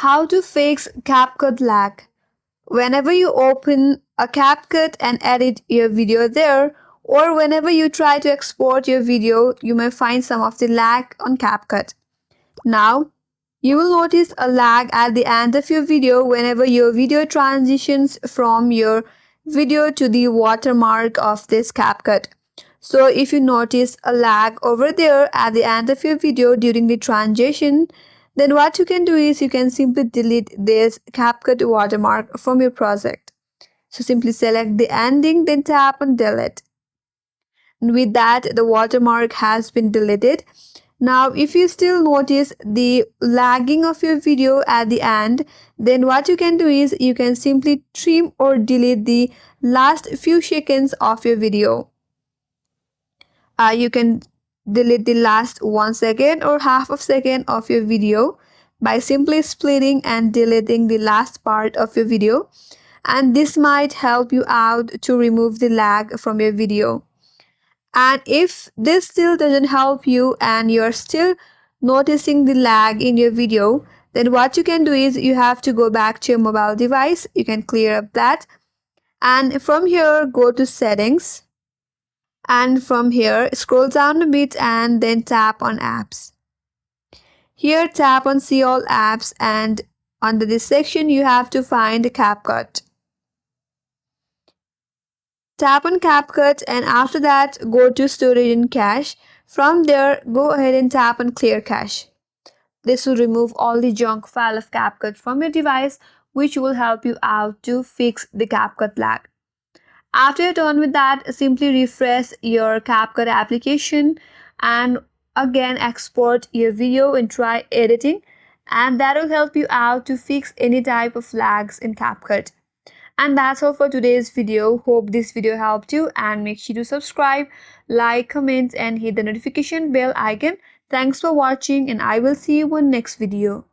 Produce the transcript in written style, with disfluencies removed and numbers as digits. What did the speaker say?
How to fix CapCut lag. Whenever you open a CapCut and edit your video there, or whenever you try to export your video, you may find some of the lag on CapCut. Now, you will notice a lag at the end of your video whenever your video transitions from your video to the watermark of this CapCut. So if you notice a lag over there at the end of your video during the transition, then what you can do is you can simply delete this CapCut watermark from your project. So simply select the ending, then tap on delete. And with that, the watermark has been deleted. Now, if you still notice the lagging of your video at the end, then what you can do is you can simply trim or delete the last few seconds of your video. You can delete the last 1 second or half of second of your video by simply splitting and deleting the last part of your video, and this might help you out to remove the lag from your video. And if this still doesn't help you and you're still noticing the lag in your video, then what you can do is you have to go back to your mobile device. You can clear up that, and from here go to settings, and from here scroll down a bit and then tap on apps. Here tap on see all apps, and under this section you have to find CapCut. Tap on CapCut, and after that go to storage and cache. From there go ahead and tap on clear cache. This will remove all the junk file of CapCut from your device, which will help you out to fix the CapCut lag. After you're done with that, simply refresh your CapCut application and again export your video and try editing, and that will help you out to fix any type of lags in CapCut. And that's all for today's video. Hope this video helped you, and make sure to subscribe, like, comment and hit the notification bell icon. Thanks for watching, and I will see you in next video.